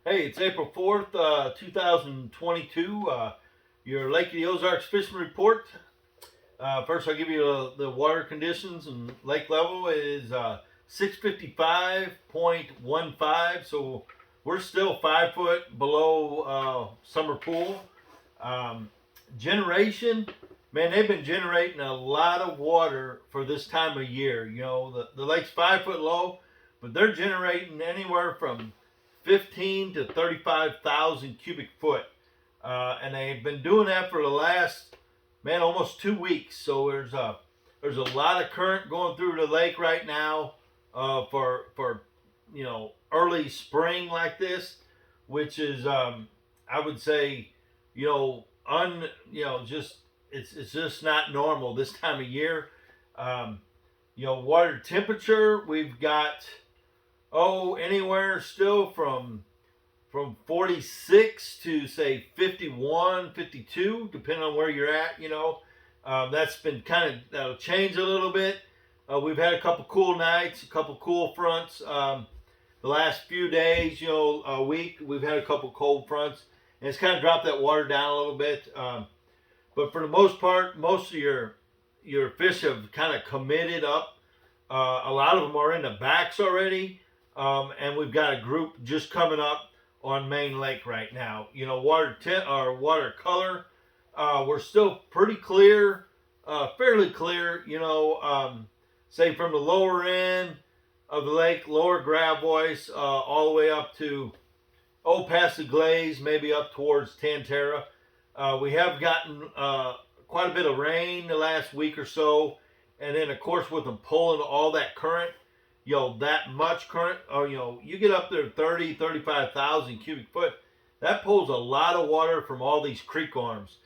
Hey, it's April 4th, 2022. Your Lake of the Ozarks fishing report. First, I'll give you the water conditions, and lake level is 655.15. So we're still 5 foot below summer pool. Um, Generation, man, they've been generating a lot of water for this time of year. The lake's 5 foot low, but they're generating anywhere from 15 to 35,000 cubic foot. And they've been doing that for the last, man, almost 2 weeks. So there's a lot of current going through the lake right now for early spring like this, which is I would say you know un you know just it's just not normal this time of year. Um, Water temperature, we've got anywhere still from 46 to say 51, 52, depending on where you're at. That's been kind of that'll change a little bit. We've had a couple cool nights, a couple cool fronts. The last few days, a week, we've had a couple cold fronts, and it's kind of dropped that water down a little bit. But for the most part, most of your fish have kind of committed up. A lot of them are in the backs already, and we've got a group just coming up on Main Lake right now. Water tint or water color, we're still pretty clear, fairly clear. Say from the lower end of the lake, lower Gravois, all the way up to past the Glaze, maybe up towards Tantera. We have gotten quite a bit of rain the last week or so, and then of course with them pulling all that current, that much current, or you get up there 30, 35,000 cubic foot. That pulls a lot of water from all these creek arms,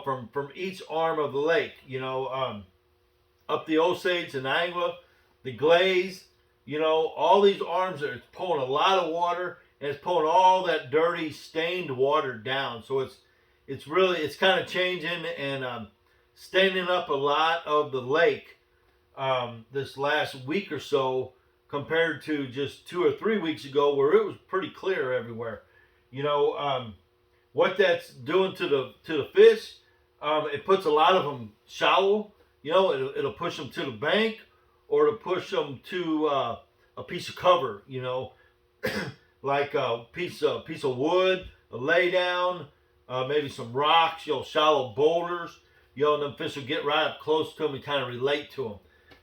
from each arm of the lake. Up the Osage and Angla, the Glaze, all these arms are pulling a lot of water, and it's pulling all that dirty, stained water down. So it's kind of changing and staining up a lot of the lake this last week or so, compared to just 2 or 3 weeks ago where it was pretty clear everywhere. What that's doing to the fish, it puts a lot of them shallow. It'll push them to the bank, or to push them to a piece of cover. Like a piece of wood, a lay down, maybe some rocks. Shallow boulders. And them fish will get right up close to them and kind of relate to them.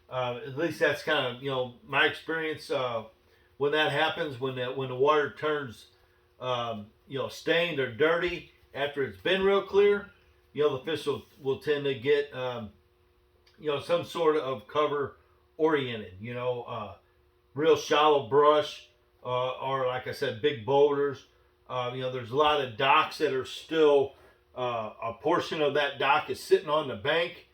At least that's kind of my experience when that happens, when the water turns stained or dirty after it's been real clear. The fish will tend to get some sort of cover oriented. Real shallow brush, or like I said, big boulders. There's a lot of docks that are still a portion of that dock is sitting on the bank.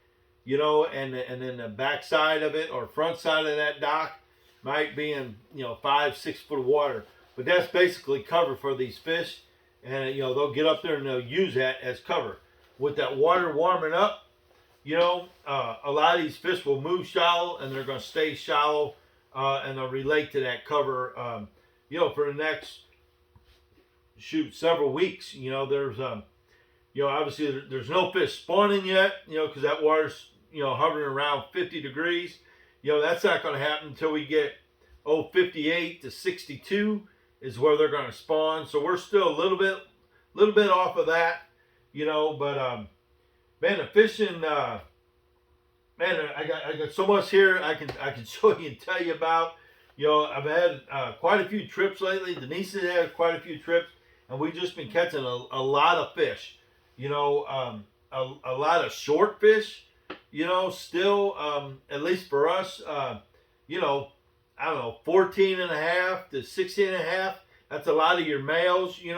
And then the back side of it or front side of that dock might be in 5-6 foot of water, but that's basically cover for these fish, and they'll get up there and they'll use that as cover. With that water warming up, a lot of these fish will move shallow, and they're going to stay shallow, and they'll relate to that cover, for the next several weeks. There's obviously there's no fish spawning yet, because that water's hovering around 50 degrees. That's not going to happen until we get 58 to 62 is where they're going to spawn. So we're still a little bit off of that, but man, the fishing, man, I got so much here I can show you and tell you about. I've had quite a few trips lately. Denise has had quite a few trips, and we've just been catching a lot of fish. A lot of short fish. Still, at least for us, I don't know, 14 and a half to 16 and a half. That's a lot of your males. We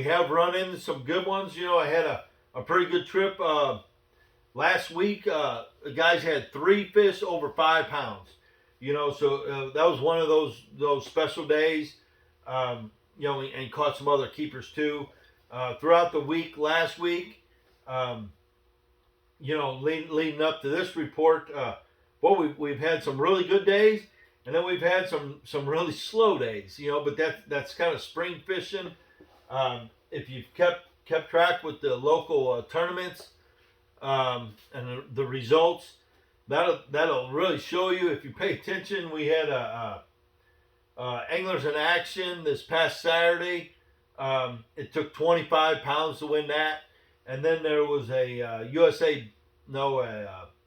have run into some good ones. I had a pretty good trip last week. The guys had 3 fish over 5 pounds. So that was one of those special days. And caught some other keepers too. Throughout the week, last week, leading up to this report, we've had some really good days, And then we've had some really slow days, but that's kind of spring fishing. If you've kept track with the local tournaments and the results, that'll really show you if you pay attention. We had anglers in action this past Saturday. It took 25 pounds to win that, and then there was a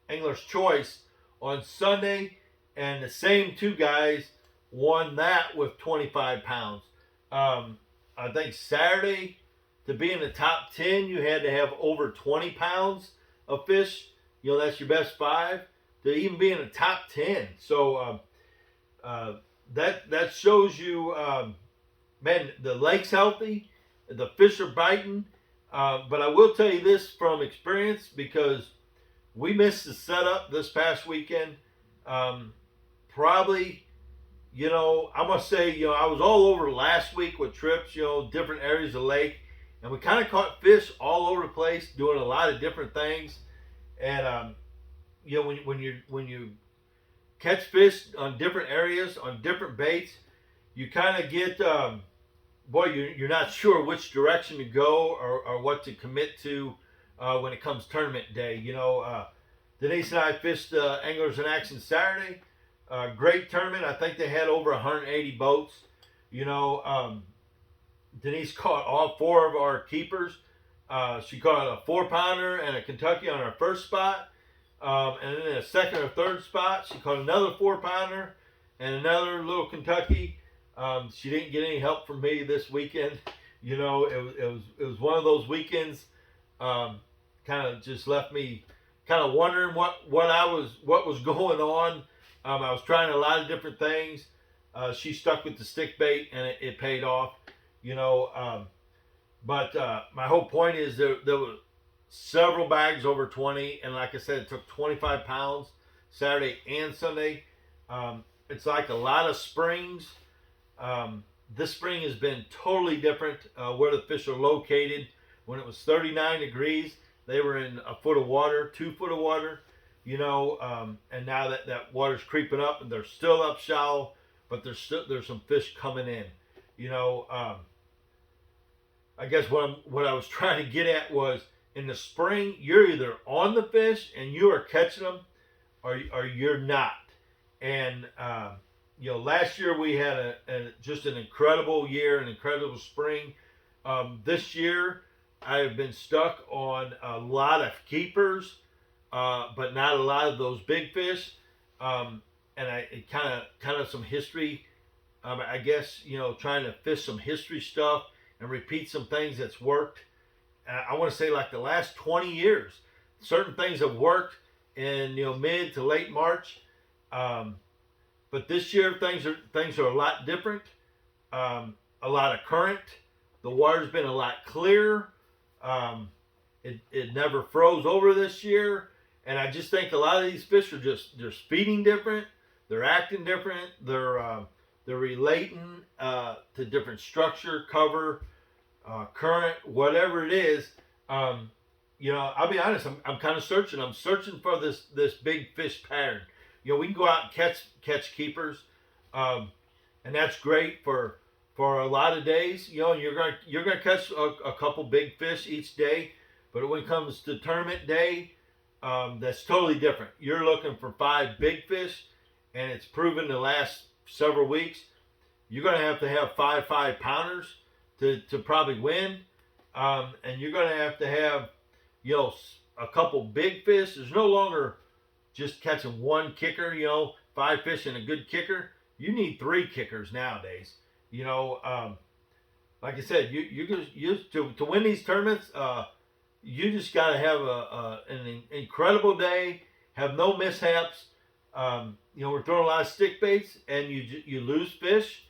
Angler's Choice on Sunday, and the same two guys won that with 25 pounds. I think Saturday, to be in the top 10, you had to have over 20 pounds of fish. That's your best 5 to even be in the top 10. So that shows you, man, the lake's healthy, the fish are biting. But I will tell you this from experience, because we missed the setup this past weekend. Probably, I must say, I was all over last week with trips, different areas of the lake, and we kind of caught fish all over the place, doing a lot of different things. And when you catch fish on different areas on different baits, you kind of get you're not sure which direction to go or what to commit to when it comes tournament day. Denise and I fished Anglers in Action Saturday. Great tournament. I think they had over 180 boats. Denise caught all 4 of our keepers. She caught a 4-pounder and a Kentucky on her first spot. And then in a second or third spot, she caught another 4-pounder and another little Kentucky. She didn't get any help from me this weekend. It was one of those weekends. Kind of just left me kind of wondering what was going on. I was trying a lot of different things. She stuck with the stick bait, and it paid off. But my whole point is there were several bags over 20, and like I said, it took 25 pounds Saturday and Sunday. It's like a lot of springs. This spring has been totally different where the fish are located. When it was 39 degrees, they were in a foot of water, 2 foot of water, and now that water's creeping up, and they're still up shallow, but there's some fish coming in. I guess what I was trying to get at was, in the spring, you're either on the fish and you are catching them, or you're not. And last year we had just an incredible year, an incredible spring. This year I have been stuck on a lot of keepers, but not a lot of those big fish. And it kind of some history. I guess trying to fish some history stuff and repeat some things that's worked. I want to say like the last 20 years, certain things have worked in mid to late March. But this year things are a lot different. A lot of current. The water's been a lot clearer. It never froze over this year, and I just think a lot of these fish are just feeding different. They're acting different. They're relating to different structure, cover, current, whatever it is. I'll be honest. I'm kind of searching. I'm searching for this big fish pattern. We can go out and catch keepers, and that's great for a lot of days. You're gonna catch a couple big fish each day, but when it comes to tournament day, that's totally different. You're looking for 5 big fish, and it's proven the last several weeks you're gonna have 5 5-pounders to probably win, and you're gonna have a couple big fish. There's no longer just catching one kicker, 5 fish and a good kicker. You need 3 kickers nowadays. Like I said, to win these tournaments, you just got to have an incredible day, have no mishaps. We're throwing a lot of stick baits, and you lose fish.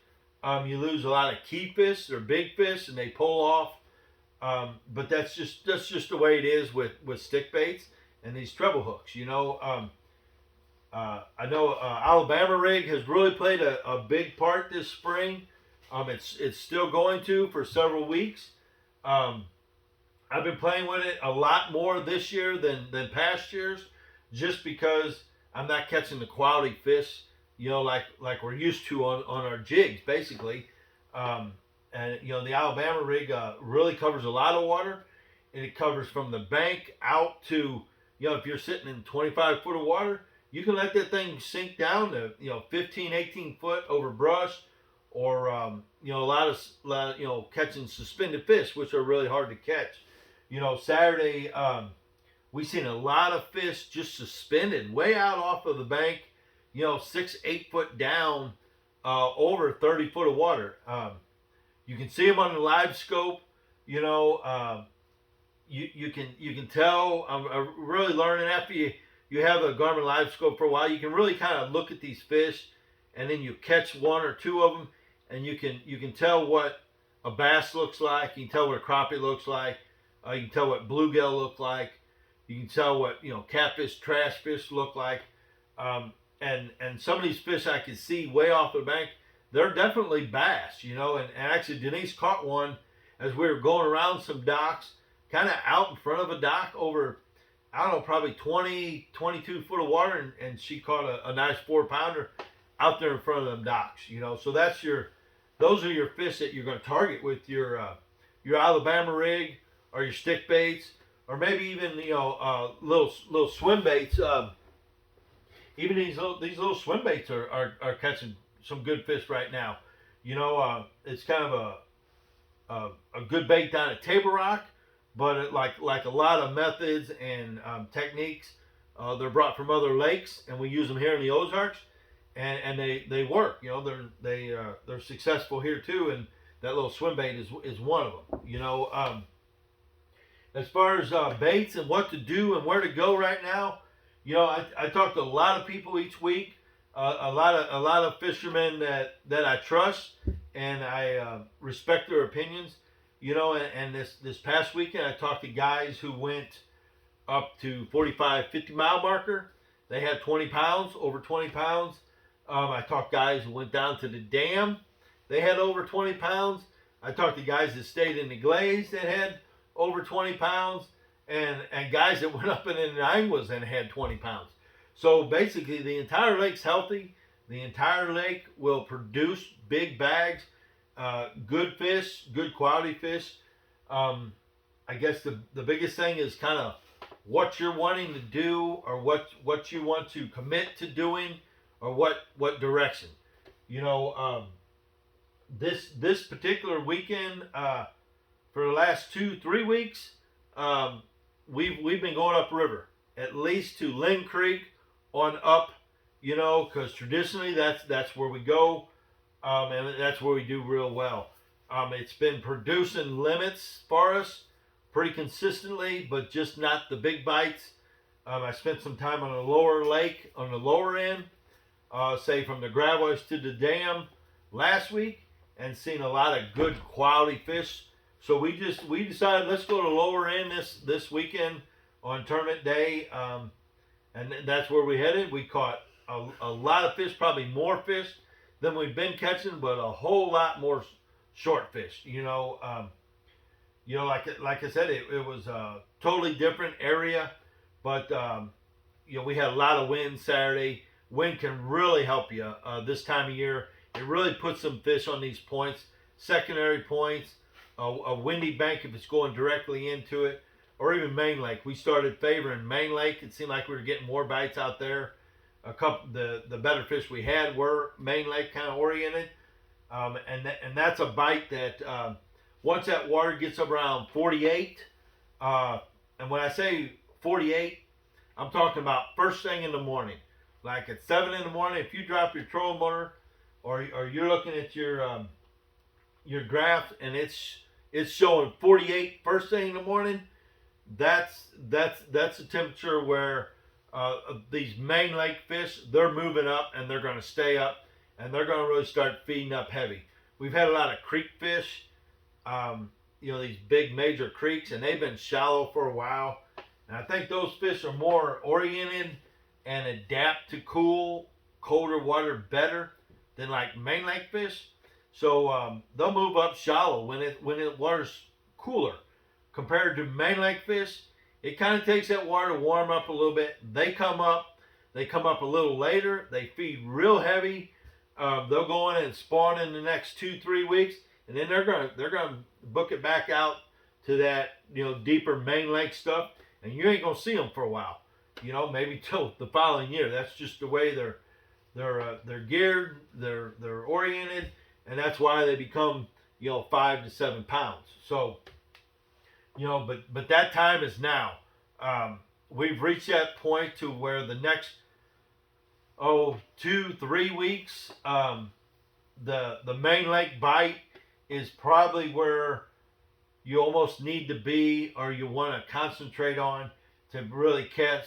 You lose a lot of key fish. They're big fish, and they pull off. But that's just the way it is with stick baits and these treble hooks. I know Alabama rig has really played a big part this spring. It's still going to for several weeks. I've been playing with it a lot more this year than past years, just because I'm not catching the quality fish like we're used to on our jigs, basically. Um, and the Alabama rig really covers a lot of water, and it covers from the bank out to, if you're sitting in 25 foot of water, you can let that thing sink down to 15, 18 foot over brush, or a lot of catching suspended fish, which are really hard to catch. Saturday, we seen a lot of fish just suspended way out off of the bank, 6, 8 foot down, over 30 foot of water. You can see them on the live scope. You can tell. I'm really learning after you have a Garmin live scope for a while. You can really kind of look at these fish, and then you catch one or two of them, and you can tell what a bass looks like. You can tell what a crappie looks like. You can tell what bluegill look like. You can tell what catfish, trash fish look like. And some of these fish I could see way off the bank. They're definitely bass, and actually Denise caught one as we were going around some docks, kind of out in front of a dock over, I don't know, probably 20, 22 foot of water, and she caught a nice 4-pounder out there in front of them docks, So those are your fish that you're going to target with your Alabama rig or your stick baits, or maybe even little swim baits. Even these little swim baits are catching some good fish right now. It's kind of a good bait down at Table Rock, but like a lot of methods and techniques, they're brought from other lakes, and we use them here in the Ozarks, and they work. They're successful here too, and that little swim bait is one of them. As far as baits and what to do and where to go right now, I talk to a lot of people each week, a lot of fishermen that I trust and I respect their opinions. And this past weekend I talked to guys who went up to 45, 50 mile marker. They had 20 pounds, over 20 pounds. I talked to guys who went down to the dam. They had over 20 pounds. I talked to guys that stayed in the glaze that had over 20 pounds. And guys that went up in the Angwas and had 20 pounds. So basically the entire lake's healthy. The entire lake will produce big bags, good fish, good quality fish. I guess the biggest thing is kind of what you're wanting to do, or what you want to commit to doing, or what direction. This particular weekend, for the last 2-3 weeks, we've been going upriver, at least to Lynn Creek on up, because traditionally that's where we go, and that's where we do real well. It's been producing limits for us pretty consistently, but just not the big bites. I spent some time on a lower lake on the lower end, say from the Gravois to the dam last week, and seen a lot of good quality fish. So we decided, let's go to lower end this weekend on tournament day, and that's where we headed. We caught a lot of fish, probably more fish than we've been catching, but a whole lot more short fish. Like I said, it was a totally different area, but we had a lot of wind Saturday. Wind can really help you this time of year. It really puts some fish on these points, secondary points. A windy bank if it's going directly into it, or even Main Lake. We started favoring Main Lake. It seemed like we were getting more bites out there. The better fish we had were Main Lake kind of oriented, and that's a bite that once that water gets around 48, and when I say 48, I'm talking about first thing in the morning, like at 7 in the morning. If you drop your trolling motor, or you're looking at your graph and it's showing 48 first thing in the morning, that's the temperature where these Main Lake fish, they're moving up, and they're going to stay up, and they're going to really start feeding up heavy. We've had a lot of creek fish, these big major creeks, and they've been shallow for a while, and I think those fish are more oriented and adapt to colder water better than like Main Lake fish. So they'll move up shallow when the water's cooler. Compared to Main Lake fish, it kind of takes that water to warm up a little bit. They come up, They come up a little later. They feed real heavy. They'll go in and spawn in the next 2-3 weeks, and then they're gonna book it back out to that deeper main lake stuff, and you ain't gonna see them for a while. Maybe till the following year. That's just the way they're geared, they're oriented, and that's why they become 5 to 7 pounds. So but that time is now. We've reached that point to where the next 2-3 weeks, the main lake bite is probably where you almost need to be, or you want to concentrate on to really catch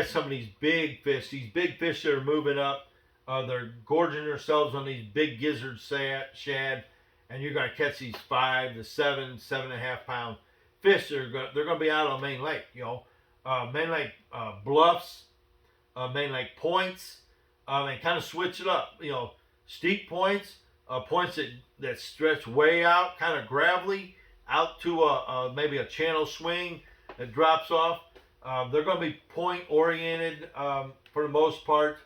some of these big fish. These big fish that are moving up, they're gorging themselves on these big gizzard shad, and you're going to catch these 5 to 7, 7.5 pound fish. They're going to be out on main lake. Main lake bluffs, main lake points, and kind of switch it up. Steep points, points that stretch way out, kind of gravelly, out to maybe a channel swing that drops off. They're going to be point oriented for the most part,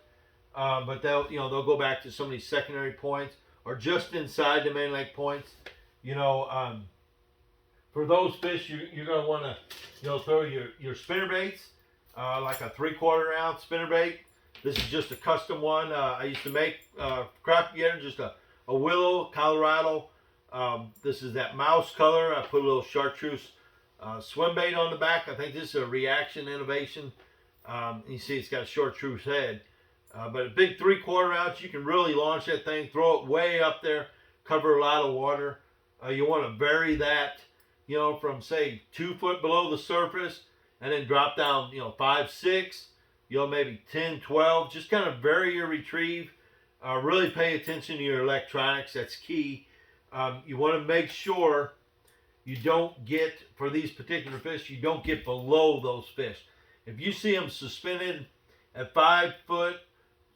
but they'll go back to some of these secondary points or just inside the main lake points. For those fish, you're going to want to throw your spinner baits, like a 3/4 ounce spinner bait. This is just a custom one. I used to make crappie, just a willow Colorado. This is that mouse color. I put a little chartreuse swim bait on the back. I think this is a reaction innovation. You see it's got a chartreuse head. But a big 3/4 ounce, you can really launch that thing, throw it way up there, cover a lot of water. You want to vary that, from say 2 foot below the surface, and then drop down, 5, 6, maybe 10, 12. Just kind of vary your retrieve. Really pay attention to your electronics. That's key. You want to make sure you don't get, for these particular fish, you don't get below those fish. If you see them suspended at 5 foot,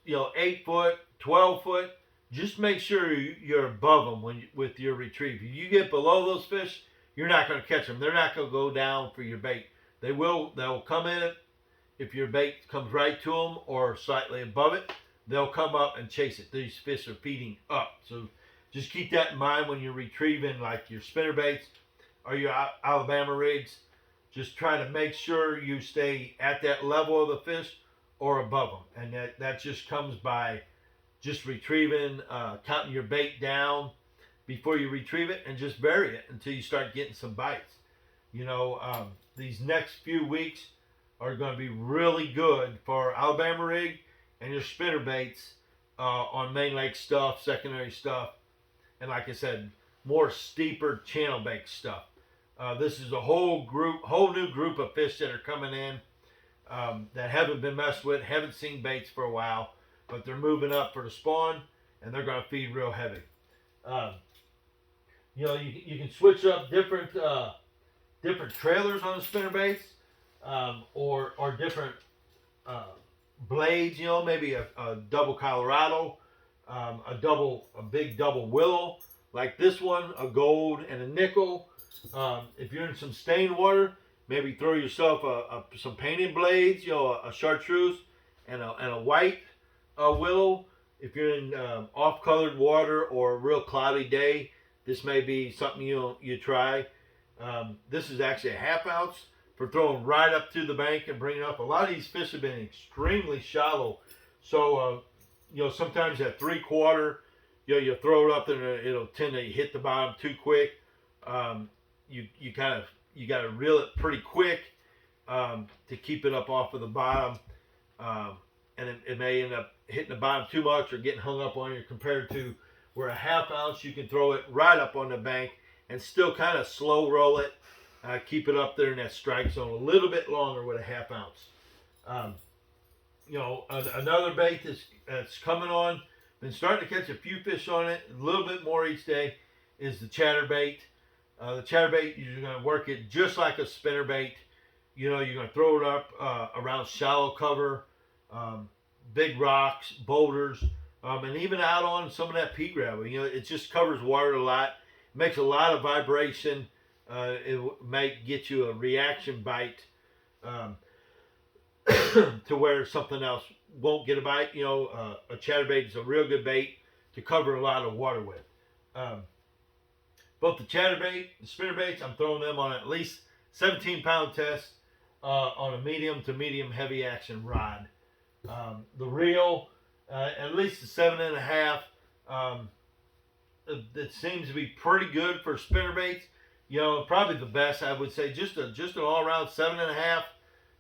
8 foot, 12 foot, just make sure you're above them with your retrieve. If you get below those fish, you're not going to catch them. They're not going to go down for your bait. They'll come in it. If your bait comes right to them or slightly above it, they'll come up and chase it. These fish are feeding up. So just keep that in mind when you're retrieving, like your spinner baits or your Alabama rigs. Just try to make sure you stay at that level of the fish or above them. And that just comes by just retrieving, counting your bait down before you retrieve it, and just vary it until you start getting some bites. These next few weeks are going to be really good for Alabama rig and your spinner baits on main lake stuff, secondary stuff, and like I said, more steeper channel bait stuff. This is a whole new group of fish that are coming in that haven't been messed with, haven't seen baits for a while, but they're moving up for the spawn, and they're going to feed real heavy. You can switch up different trailers on the spinner baits, or different blades. Maybe a double Colorado, a big double willow like this one, a gold and a nickel. If you're in some stained water, maybe throw yourself some painted blades, a chartreuse and a white willow. If you're in off-colored water or a real cloudy day, this may be something you try. This is actually a 1/2 ounce for throwing right up to the bank and bringing up. A lot of these fish have been extremely shallow, so sometimes at 3/4, you throw it up and it'll tend to hit the bottom too quick. You got to reel it pretty quick to keep it up off of the bottom, and it may end up hitting the bottom too much or getting hung up on you, compared to where a 1/2 ounce you can throw it right up on the bank and still kind of slow roll it, keep it up there in that strike zone a little bit longer with a 1/2 ounce. Another bait that's coming on, been starting to catch a few fish on it, a little bit more each day, is the chatterbait. The chatterbait, you're going to work it just like a spinner bait. You're going to throw it up around shallow cover, big rocks, boulders, and even out on some of that pea gravel. It just covers water a lot, makes a lot of vibration. It might get you a reaction bite. to where something else won't get a bite. You know, a chatterbait is a real good bait to cover a lot of water with. Um, Both the chatterbait, the spinnerbaits, I'm throwing them on at least 17-pound test on a medium to medium heavy action rod. The reel, at least a 7.5. It seems to be pretty good for spinnerbaits. You know, probably the best I would say. Just an all around 7.5,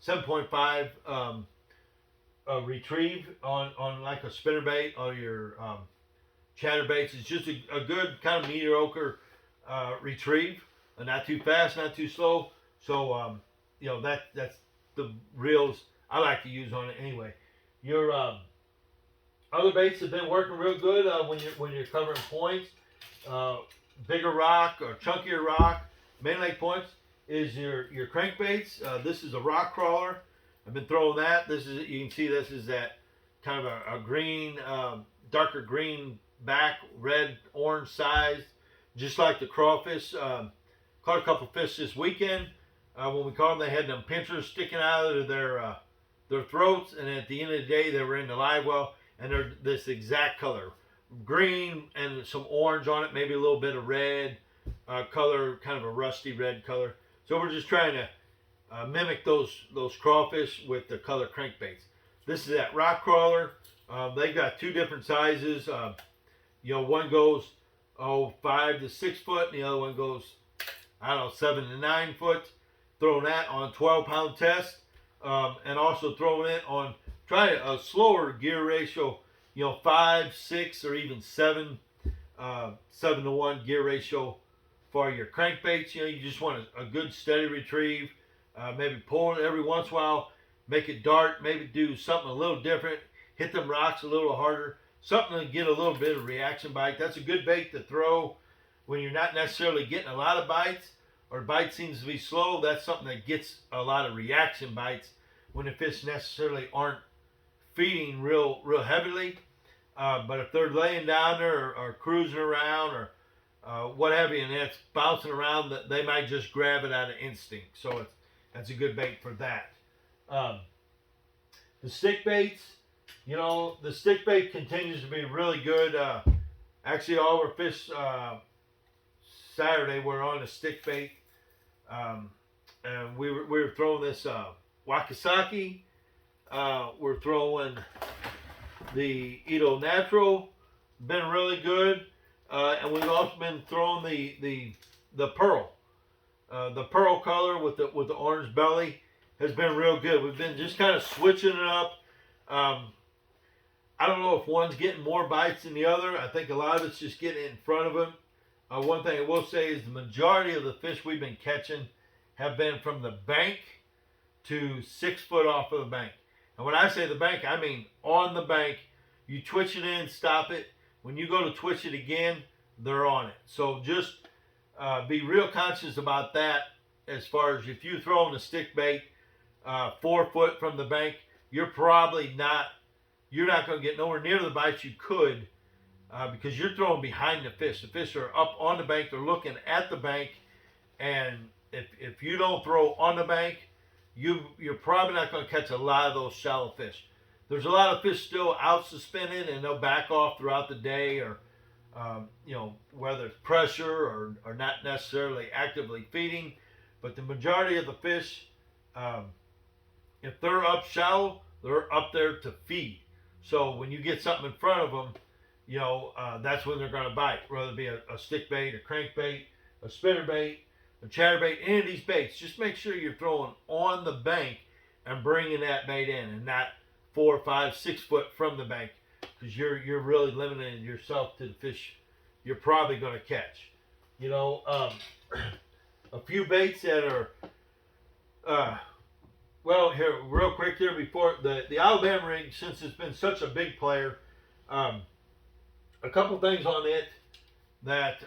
7.5 retrieve on like a spinnerbait or your chatterbaits. It's just a good kind of mediocre retrieve, not too fast, not too slow. So you know that's the reels I like to use on it anyway. Your other baits have been working real good when you're covering points. Bigger rock or chunkier rock, main lake points is your crankbaits. This is a rock crawler. I've been throwing that. This is, you can see this is that kind of a green, darker green back, red orange size, just like the crawfish. Caught a couple fish this weekend. When we caught them, they had them pinchers sticking out of their throats, and at the end of the day, they were in the live well, and they're this exact color, green and some orange on it, maybe a little bit of red color, kind of a rusty red color. So we're just trying to mimic those crawfish with the color crankbaits. This is that rock crawler. They've got two different sizes. You know, one goes 5 to 6 foot, and the other one goes 7 to 9 foot. Throwing that on 12-pound test, and also throwing it on try a slower gear ratio. You know, 5, 6, or even 7 to 1 gear ratio for your crankbaits. You know, you just want a good steady retrieve. Maybe pull it every once in a while, make it dart, maybe do something a little different, hit them rocks a little harder, something to get a little bit of reaction bite. That's a good bait to throw when you're not necessarily getting a lot of bites, or bite seems to be slow. That's something that gets a lot of reaction bites when the fish necessarily aren't feeding real heavily. But if they're laying down there or cruising around or what have you, and it's bouncing around, they might just grab it out of instinct. So that's a good bait for that. The stick baits, you know, the stick bait continues to be really good. Actually, all our fish Saturday were on a stick bait, and we were throwing this Wakasaki. We're throwing the Edo Natural, been really good, and we've also been throwing the pearl. The pearl color with the orange belly has been real good. We've been just kind of switching it up. I don't know if one's getting more bites than the other. I think a lot of it's just getting in front of them. One thing I will say is the majority of the fish we've been catching have been from the bank to 6 foot off of the bank. And when I say the bank, I mean on the bank. You twitch it in, stop it. When you go to twitch it again, they're on it. So just be real conscious about that. As far as if you're throwing a stick bait 4 foot from the bank, you're not going to get nowhere near the bites you could, because you're throwing behind the fish. The fish are up on the bank, they're looking at the bank, and if you don't throw on the bank, you're probably not going to catch a lot of those shallow fish. There's a lot of fish still out suspended, and they'll back off throughout the day, or you know, whether it's pressure or not necessarily actively feeding. But the majority of the fish, if they're up shallow, they're up there to feed. So when you get something in front of them, you know, that's when they're going to bite, whether it be a stick bait, a crankbait, a spinnerbait, a chatterbait, any of these baits. Just make sure you're throwing on the bank and bringing that bait in, and not 4, 5, 6 foot from the bank, because you're really limiting yourself to the fish you're probably going to catch. You know, a few baits that are well, here real quick here before the Alabama rig, since it's been such a big player, a couple things on it that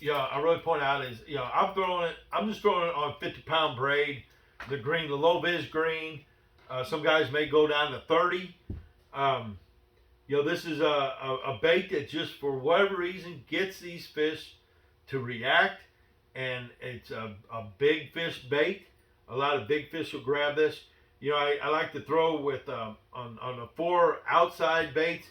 you know, I really point out is, you know, I'm just throwing it on 50-pound braid, the green, the low vis green. Some guys may go down to 30. You know, this is a bait that just for whatever reason gets these fish to react, and it's a big fish bait. A lot of big fish will grab this. I like to throw with on the 4 outside baits,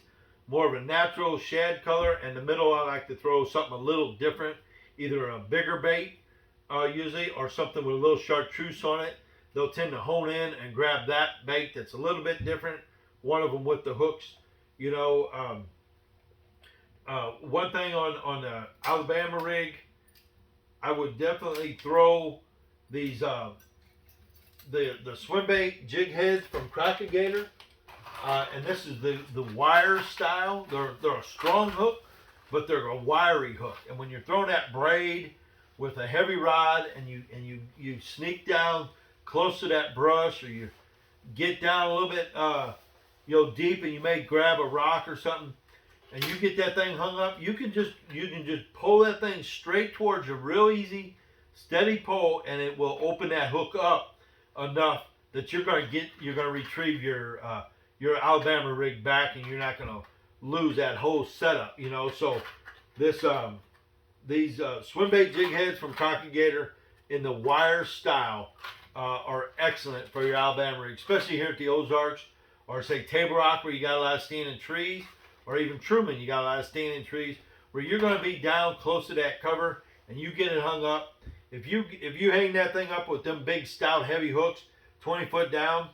more of a natural shad color, and the middle I like to throw something a little different, either a bigger bait usually, or something with a little chartreuse on it. They'll tend to hone in and grab that bait that's a little bit different. One of them with the hooks, you know. One thing on the Alabama rig, I would definitely throw these the swim bait jig heads from Crappie Gator, and this is the wire style. They're a strong hook, but they're a wiry hook. And when you're throwing that braid with a heavy rod, and you sneak down close to that brush, or you get down a little bit deep, and you may grab a rock or something, and you get that thing hung up, you can just pull that thing straight towards you, real easy, steady pull, and it will open that hook up enough that you're going to retrieve your Alabama rig back, and you're not going to lose that whole setup. So this these swim bait jig heads from Crappie Gator in the wire style are excellent for your Alabama rig, especially here at the Ozarks, or say Table Rock, where you got a lot of standing trees, or even Truman, you got a lot of standing trees, where you're going to be down close to that cover, and you get it hung up. If you hang that thing up with them big stout heavy hooks 20 foot down,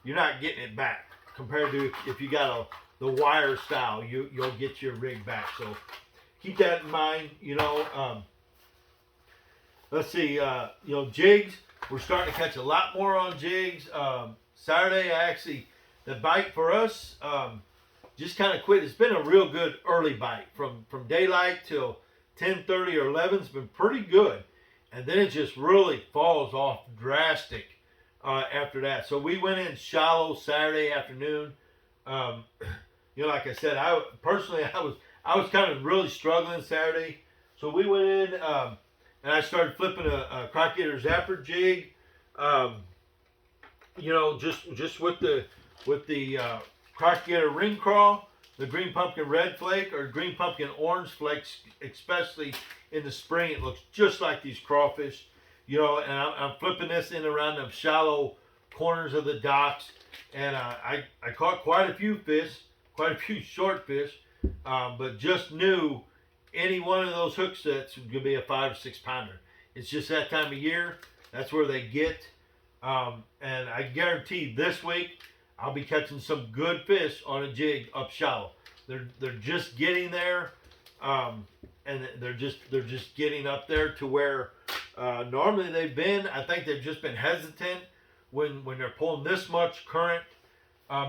you're not getting it back, compared to if you got the wire style, you'll get your rig back. So keep that in mind. Let's see, jigs, we're starting to catch a lot more on jigs. Saturday, the bite for us just kind of quit. It's been a real good early bite from daylight till 10:30 or 11. It's been pretty good, and then it just really falls off drastic after that. So we went in shallow Saturday afternoon. Like I said, I was kind of really struggling Saturday, so we went in and I started flipping a Crappie Gator Zapper jig. Just with the Crappie Gator ring crawl, the green pumpkin red flake, or green pumpkin orange flakes, especially in the spring, it looks just like these crawfish. And I'm flipping this in around them shallow corners of the docks, and I caught quite a few fish, quite a few short fish, but just knew any one of those hook sets was going to be a 5 or 6 pounder. It's just that time of year. That's where they get. And I guarantee this week I'll be catching some good fish on a jig up shallow. They're just getting there, and they're just getting up there to where normally they've been. I think they've just been hesitant when they're pulling this much current.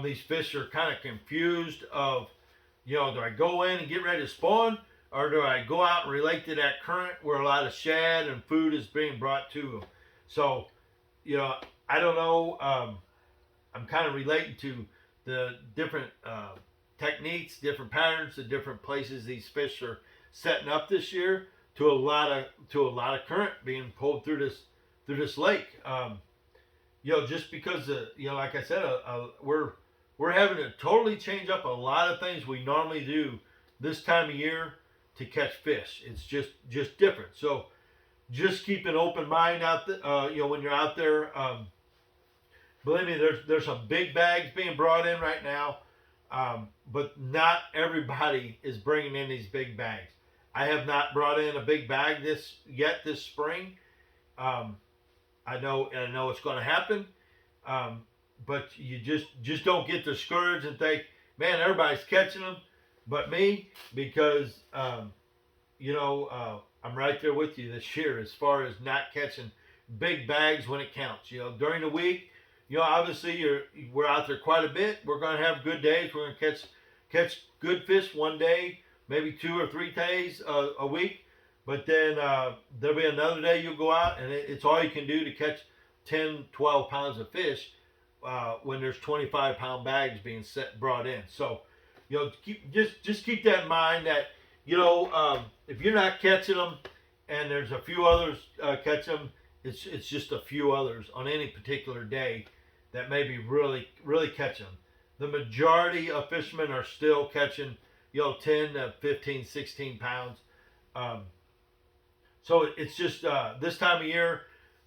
These fish are kind of confused of, do I go in and get ready to spawn, or do I go out and relate to that current where a lot of shad and food is being brought to them? So, I don't know. I'm kind of relating to the different techniques, different patterns, the different places these fish are setting up this year, to a lot of current being pulled through this lake. Just because like I said, we're having to totally change up a lot of things we normally do this time of year to catch fish. It's just different. So just keep an open mind out there. When you're out there. Believe me, there's some big bags being brought in right now, but not everybody is bringing in these big bags. I have not brought in a big bag this spring. I know it's going to happen, but you just don't get discouraged and think, man, everybody's catching them, but me, because I'm right there with you this year as far as not catching big bags when it counts. During the week. Obviously we're out there quite a bit. We're going to have good days. We're going to catch good fish one day, maybe 2 or 3 days a week. But then there'll be another day you'll go out, and it's all you can do to catch 10, 12 pounds of fish when there's 25-pound bags being brought in. So, just keep that in mind that, if you're not catching them and there's a few others catch them, it's just a few others on any particular day that may be really, really catching them. The majority of fishermen are still catching, 10 to 15, 16 pounds. So it's just this time of year,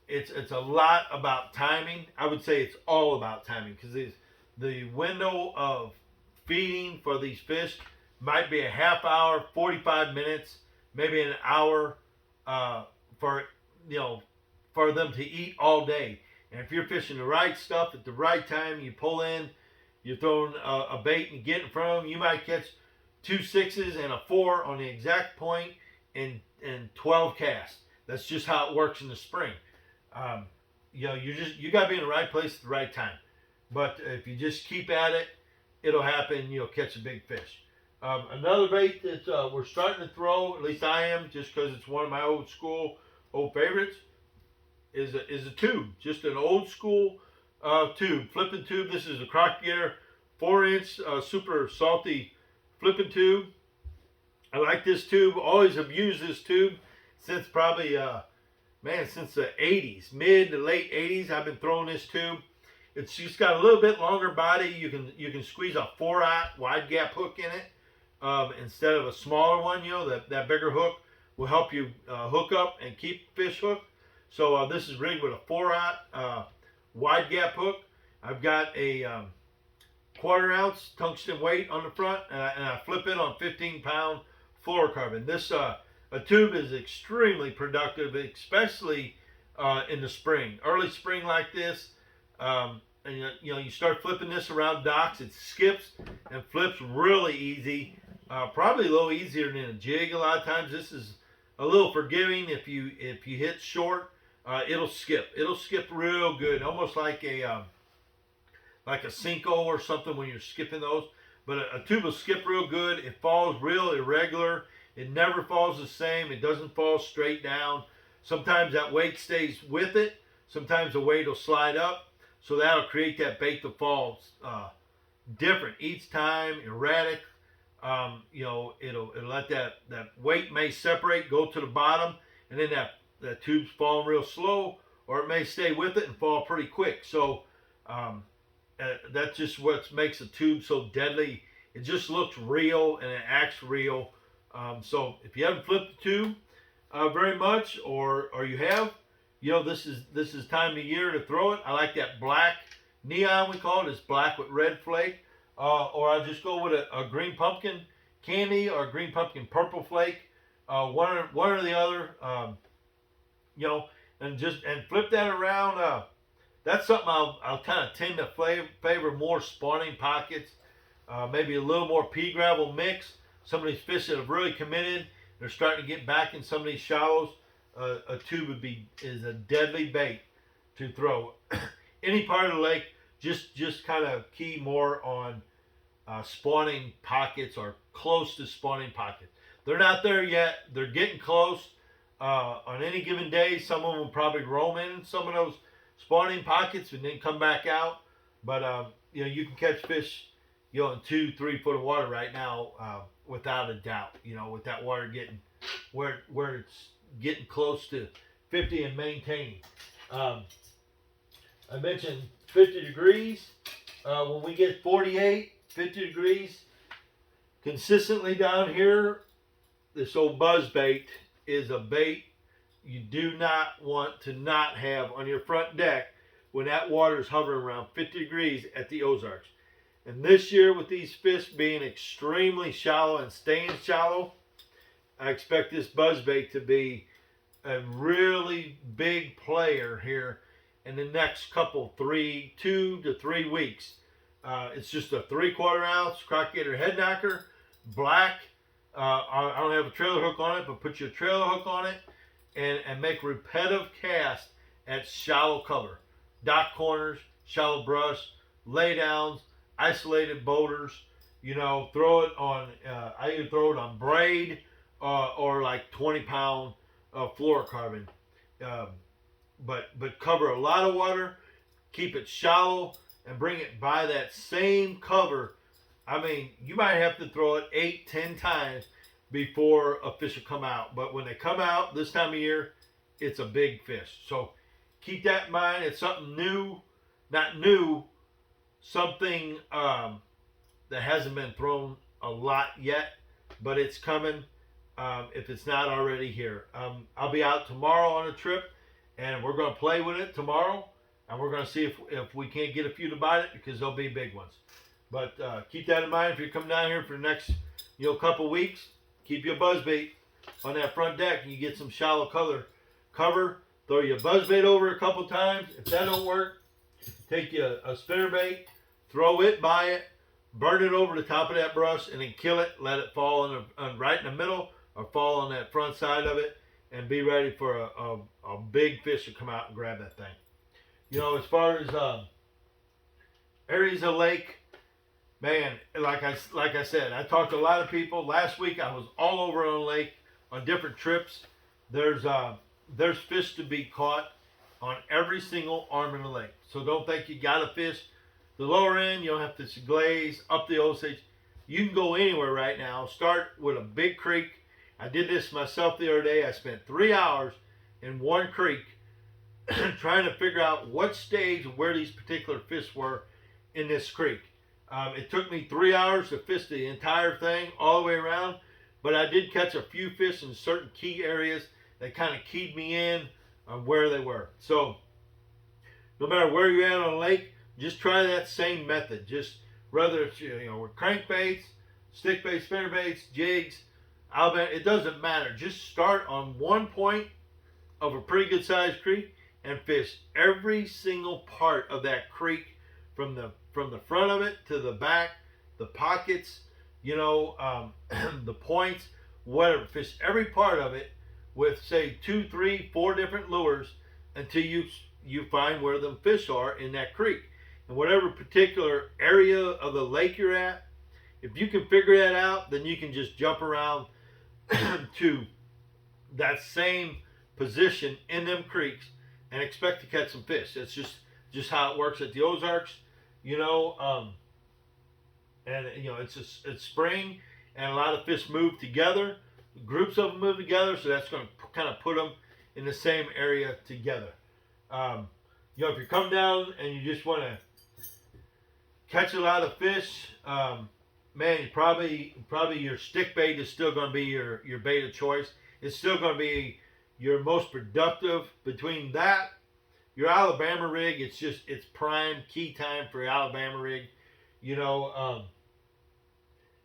it's a lot about timing. I would say it's all about timing because the window of feeding for these fish might be a half hour, 45 minutes, maybe an hour for you know for them to eat all day. And if you're fishing the right stuff at the right time, you pull in, you're throwing a bait and get in front of them, you might catch 2 6s and a 4 on the exact point in 12 casts. That's just how it works in the spring. You got to be in the right place at the right time. But if you just keep at it, it'll happen. You'll catch a big fish. Another bait that we're starting to throw, at least I am, just because it's one of my old favorites, is a tube, just an old school tube, flipping tube. This is a Crappie 4-inch super salty flipping tube. I like this tube. Always have used this tube since probably since the 80s, mid to late 80s. I've been throwing this tube. It's just got a little bit longer body. You can squeeze a 4-aught wide gap hook in it instead of a smaller one. That bigger hook will help you hook up and keep fish hooked. So this is rigged with a 4-aught wide gap hook. I've got a 1/4 ounce tungsten weight on the front, and I flip it on 15-pound fluorocarbon. This a tube is extremely productive, especially in the spring, early spring like this. And you start flipping this around docks, it skips and flips really easy, probably a little easier than a jig. A lot of times this is a little forgiving. If you hit short, it'll skip real good, almost like a Cinco or something when you're skipping those. But a tube will skip real good. It falls real irregular. It never falls the same. It doesn't fall straight down. Sometimes that weight stays with it. Sometimes the weight will slide up. So that'll create that bait that falls different each time, erratic. It'll let that weight may separate, go to the bottom, and then that tube's falling real slow, or it may stay with it and fall pretty quick. So that's just what makes a tube so deadly. It just looks real and it acts real. So if you haven't flipped the tube very much, or you have, this is time of year to throw it. I like that black neon, we call it. It's black with red flake. Or I just go with a green pumpkin candy or a green pumpkin purple flake. One or the other. And flip that around. That's something I'll kind of tend to favor more spawning pockets. Maybe a little more pea gravel mix. Some of these fish that have really committed, they're starting to get back in some of these shallows. A tube is a deadly bait to throw. Any part of the lake, just kind of key more on spawning pockets or close to spawning pockets. They're not there yet. They're getting close. On any given day, some of them will probably roam in some of those spawning pockets and then come back out. But you can catch fish in 2-3 foot of water right now without a doubt. With that water getting where it's getting close to 50 and maintaining. I mentioned 50 degrees. When we get 48, 50 degrees consistently down here, this old buzz bait is a bait you do not want to not have on your front deck when that water is hovering around 50 degrees at the Ozarks. And this year, with these fish being extremely shallow and staying shallow, I expect this buzzbait to be a really big player here in the next 2 to 3 weeks. It's just a 3/4 ounce Crappie head knocker, black. I don't have a trailer hook on it, but put your trailer hook on it and make repetitive casts at shallow cover, dock corners, shallow brush, laydowns, isolated boulders. Throw it on. I either throw it on braid or like 20-pound fluorocarbon. But cover a lot of water, keep it shallow, and bring it by that same cover. I mean, you might have to throw it 8-10 times before a fish will come out. But when they come out this time of year, it's a big fish. So keep that in mind. It's something new, not new, something that hasn't been thrown a lot yet, but it's coming if it's not already here. I'll be out tomorrow on a trip, and we're going to play with it tomorrow, and we're going to see if we can't get a few to bite it, because they'll be big ones. But keep that in mind if you come down here for the next couple weeks. Keep your buzzbait on that front deck, and you get some shallow color cover. Throw your buzzbait over a couple times. If that don't work, take you a spinnerbait, throw it by it, burn it over the top of that brush, and then kill it. Let it fall right in the middle, or fall on that front side of it, and be ready for a big fish to come out and grab that thing. As far as areas of lake, man, like I said, I talked to a lot of people. Last week I was all over on the lake on different trips. There's fish to be caught on every single arm of the lake. So don't think you got to fish the lower end. You don't have to glaze up the Osage. You can go anywhere right now. Start with a big creek. I did this myself the other day. I spent 3 hours in one creek trying to figure out what stage where these particular fish were in this creek. It took me 3 hours to fish the entire thing all the way around, but I did catch a few fish in certain key areas that kind of keyed me in on where they were. So no matter where you're at on the lake, just try that same method. Just whether it's with crankbaits, stick baits, spinner baits, jigs, Alabama, it doesn't matter. Just start on one point of a pretty good sized creek and fish every single part of that creek, from the front of it to the back, the pockets, the points, whatever. Fish every part of it with, say, 2, 3, 4 different lures until you find where the fish are in that creek. And whatever particular area of the lake you're at, if you can figure that out, then you can just jump around to that same position in them creeks and expect to catch some fish. That's just how it works at the Ozarks, and it's spring, and a lot of fish move together. Groups of them move together, so that's going to kind of put them in the same area together. If you come down and you just want to catch a lot of fish, man, probably your stick bait is still going to be your bait of choice. It's still going to be your most productive. Between that, your Alabama rig, it's prime key time for your Alabama rig.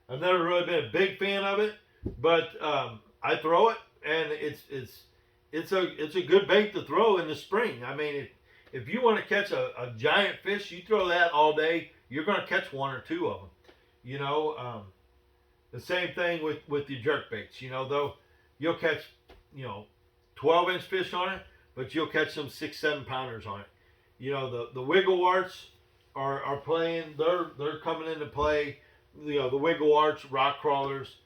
I've never really been a big fan of it, but I throw it, and it's a good bait to throw in the spring. I mean, if you want to catch a giant fish, you throw that all day, you're going to catch 1 or 2 of them. The same thing with your jerk baits. Though you'll catch 12-inch fish on it, but you'll catch some 6-7 pounders on it. The wiggle warts are playing. They're coming into play. The wiggle warts, rock crawlers,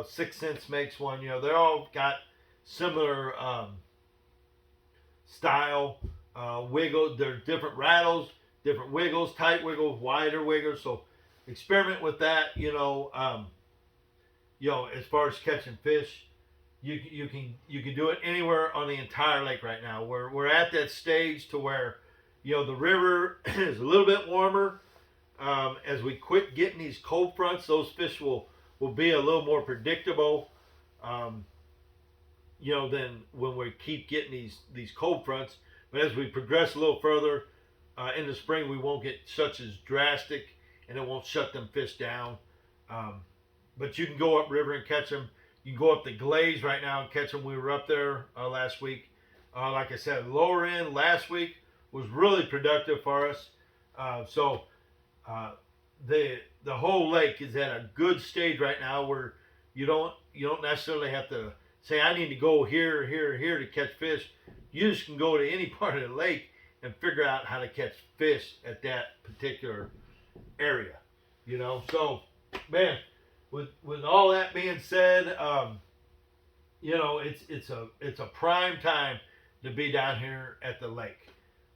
6 Cents makes one. They all got similar style wiggle. There's different rattles, different wiggles, tight wiggles, wider wiggles. So experiment with that. As far as catching fish, you can do it anywhere on the entire lake right now. We're at that stage to where the river is a little bit warmer. As we quit getting these cold fronts, those fish will be a little more predictable. Than when we keep getting these cold fronts. But as we progress a little further in the spring, we won't get such as drastic, and it won't shut them fish down. But you can go upriver and catch them. You can go up the Glaze right now and catch them. We were up there last week. Like I said, lower end last week was really productive for us. The whole lake is at a good stage right now where you don't necessarily have to say, I need to go here, here, here to catch fish. You just can go to any part of the lake and figure out how to catch fish at that particular area. So, man, with all that being said, it's a prime time to be down here at the lake.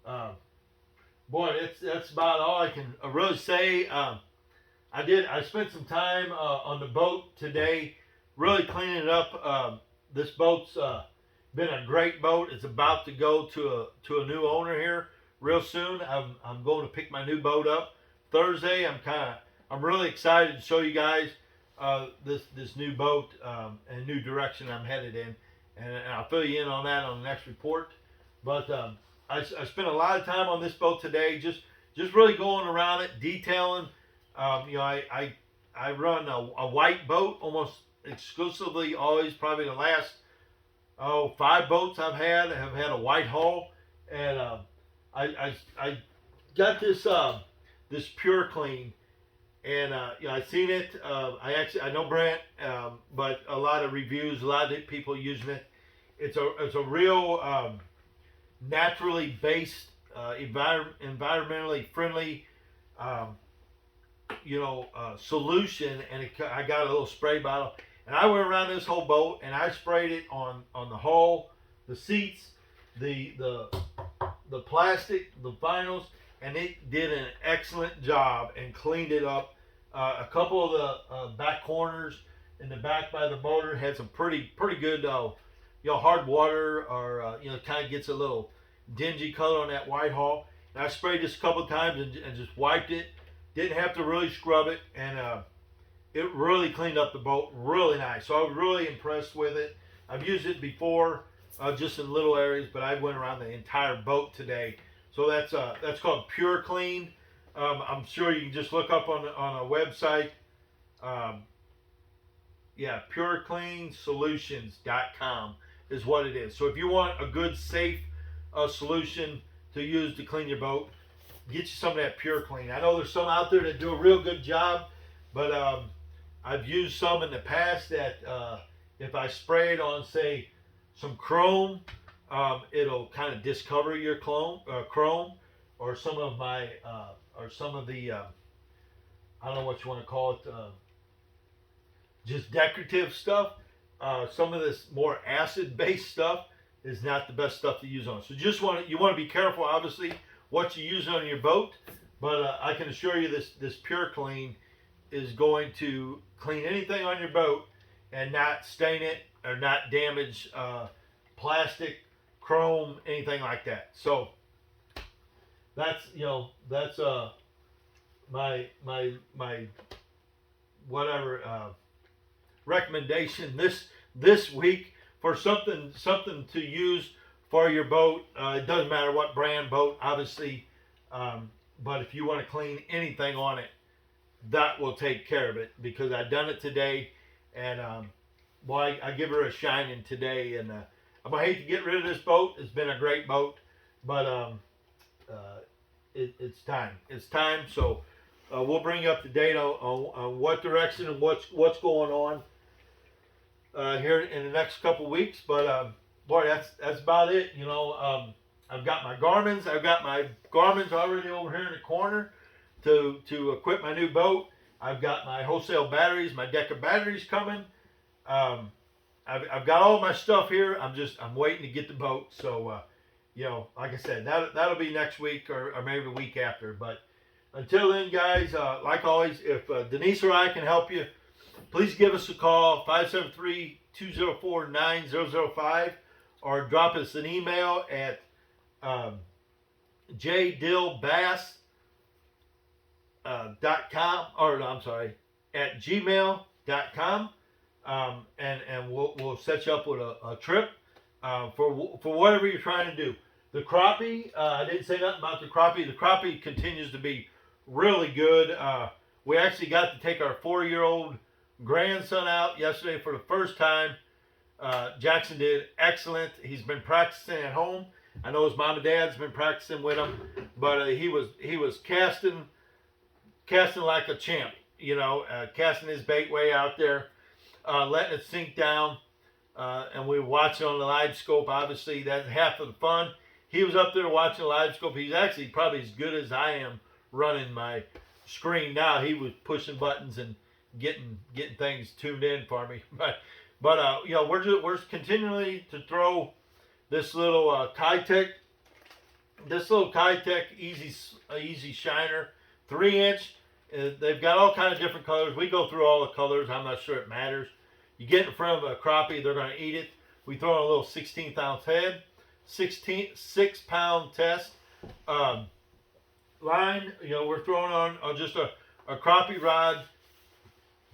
That's about all I can really say. I spent some time on the boat today, really cleaning it up. This boat's been a great boat. It's about to go to a new owner here real soon. I'm going to pick my new boat up Thursday. I'm really excited to show you guys this new boat and new direction I'm headed in, and I'll fill you in on that on the next report. But I spent a lot of time on this boat today, just really going around it, detailing. I run a white boat almost exclusively, always. Probably the last 5 boats I've had have had a white hull, and I got this Pure Clean, and I seen it. I know Brent, but a lot of reviews, a lot of people using it. It's a real naturally based, environmentally friendly, um, solution. And I got a little spray bottle, and I went around this whole boat and I sprayed it on the hull, the seats, the plastic, the vinyls, and it did an excellent job and cleaned it up. A couple of the back corners in the back by the motor had some pretty good, hard water, or kind of gets a little dingy color on that white hull. And I sprayed this a couple of times and just wiped it. Didn't have to really scrub it, and it really cleaned up the boat really nice. So I was really impressed with it. I've used it before, just in little areas, but I went around the entire boat today. So that's called Pure Clean. I'm sure you can just look up on a website. PureCleanSolutions.com is what it is. So if you want a good, safe solution to use to clean your boat, get you some of that Pure Clean. I know there's some out there that do a real good job, but I've used some in the past that if I spray it on, say, some chrome, it'll kind of discover your chrome, or some of my or some of the I don't know what you want to call it, just decorative stuff. Some of this more acid-based stuff is not the best stuff to use on. So you want to be careful, obviously, what you use on your boat. But I can assure you this Pure Clean is going to clean anything on your boat and not stain it or not damage plastic, chrome, anything like that. So that's my whatever recommendation this week for something to use for your boat. It doesn't matter what brand boat, obviously, but if you want to clean anything on it, that will take care of it, because I've done it today, and I give her a shining today. And I'm gonna hate to get rid of this boat. It's been a great boat, but it's time. It's time. So we'll bring you up to date on what direction and what's going on here in the next couple weeks. But boy, that's about it. I've got my Garmin's. I've got my Garmin's already over here in the corner to equip my new boat. I've got my wholesale batteries, my deck of batteries coming. I've got all my stuff here. I'm waiting to get the boat. So like I said, that'll be next week or maybe the week after. But until then, guys, like always, if Denise or I can help you, please give us a call, 573-204-9005, or drop us an email at jdillbass.com, or I'm sorry, at gmail.com, and we'll set you up with a trip for whatever you're trying to do. The crappie, I didn't say nothing about the crappie. The crappie continues to be really good. We actually got to take our 4-year-old grandson out yesterday for the first time. Jackson did excellent. He's been practicing at home. I know his mom and dad's been practicing with him, but he was casting like a champ. Casting his bait way out there, letting it sink down, and we were watching on the live scope. Obviously, that's half of the fun. He was up there watching the live scope. He's actually probably as good as I am running my screen now. He was pushing buttons and getting things tuned in for me. But we're continually to throw this little Kitech easy shiner, 3-inch. They've got all kinds of different colors. We go through all the colors. I'm not sure it matters. You get in front of a crappie, they're going to eat it. We throw in a little 16th ounce head, 6-pound test line. We're throwing on just a crappie rod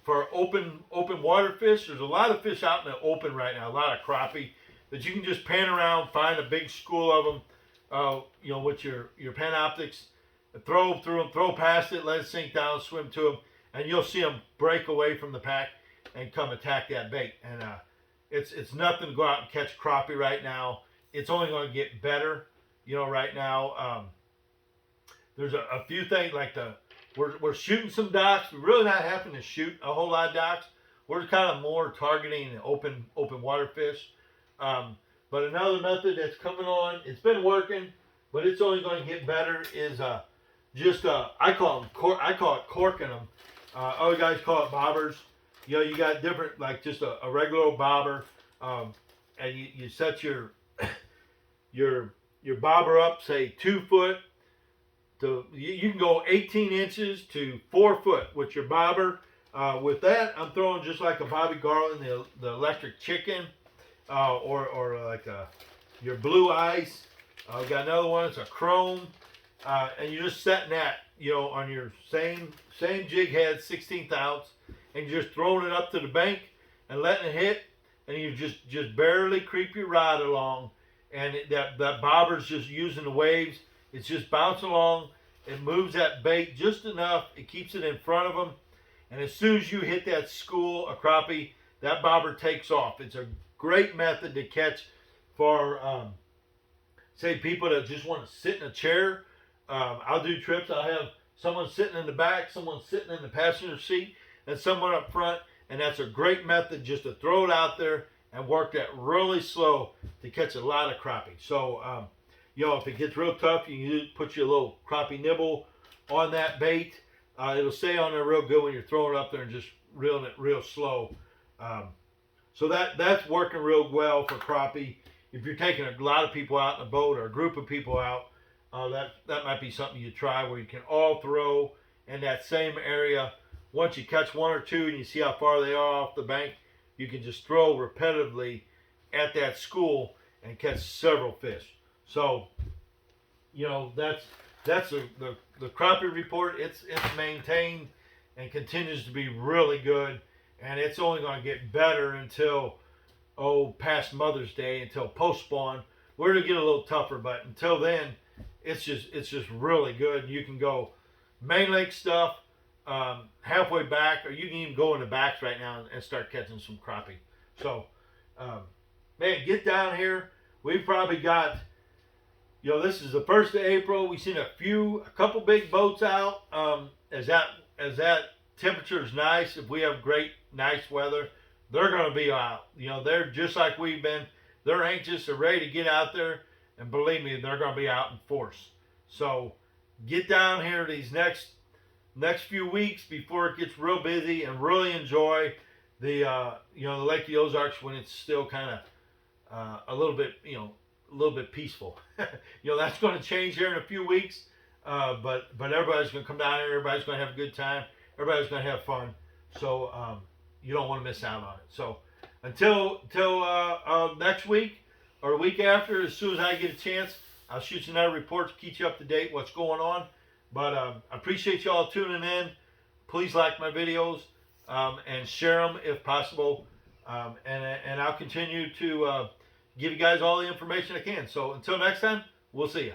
for open water fish. There's a lot of fish out in the open right now, a lot of crappie. that you can just pan around, find a big school of them, with your Panoptics, throw through them, throw past it, let it sink down, swim to them, and you'll see them break away from the pack and come attack that bait. And it's nothing to go out and catch crappie right now. It's only going to get better, right now. There's a few things like we're shooting some docks. We're really not having to shoot a whole lot of docks. We're kind of more targeting open water fish. But another method that's coming on, it's been working, but it's only going to get better, is I call it corking them. Other guys call it bobbers. You got different, like just a regular old bobber, and you set your bobber up, say 2 foot. You can go 18 inches to 4 foot with your bobber. With that, I'm throwing just like a Bobby Garland, the electric chicken, or like your blue ice. I've got another one. It's a chrome, and you're just setting that, on your same jig head, 16th ounce, and you're just throwing it up to the bank and letting it hit, and you just barely creep your rod along, and that bobber's just using the waves. It's just bouncing along. It moves that bait just enough. It keeps it in front of them. And as soon as you hit that school of crappie, that bobber takes off. It's a great method to catch for, say, people that just want to sit in a chair. I'll do trips. I'll have someone sitting in the back, someone sitting in the passenger seat, and someone up front. And that's a great method just to throw it out there and work that really slow to catch a lot of crappie. So, if it gets real tough, you can put your little crappie nibble on that bait. It'll stay on there real good when you're throwing it up there and just reeling it real slow. So that's working real well for crappie. If you're taking a lot of people out in a boat or a group of people out, that might be something you try, where you can all throw in that same area. Once you catch one or two and you see how far they are off the bank, you can just throw repetitively at that school and catch several fish. So, that's the crappie report. It's maintained and continues to be really good, and it's only going to get better until past Mother's Day, until post spawn. We're going to get a little tougher, but until then, it's just really good. You can go main lake stuff, halfway back, or you can even go in the backs right now and start catching some crappie. So, man, get down here. We've probably got, this is the 1st of April. We've seen a couple big boats out. As that temperature is nice, if we have great, nice weather, they're going to be out. They're just like we've been. They're anxious. They're ready to get out there. And believe me, they're going to be out in force. So get down here these next few weeks before it gets real busy, and really enjoy the Lake of the Ozarks when it's still kind of a little bit peaceful. That's going to change here in a few weeks, but everybody's going to come down here. Everybody's going to have a good time. Everybody's going to have fun. So you don't want to miss out on it. So until next week or a week after, as soon as I get a chance, I'll shoot you another report to keep you up to date what's going on. But I appreciate y'all tuning in. Please like my videos and share them if possible. And I'll continue to give you guys all the information I can. So until next time, we'll see you.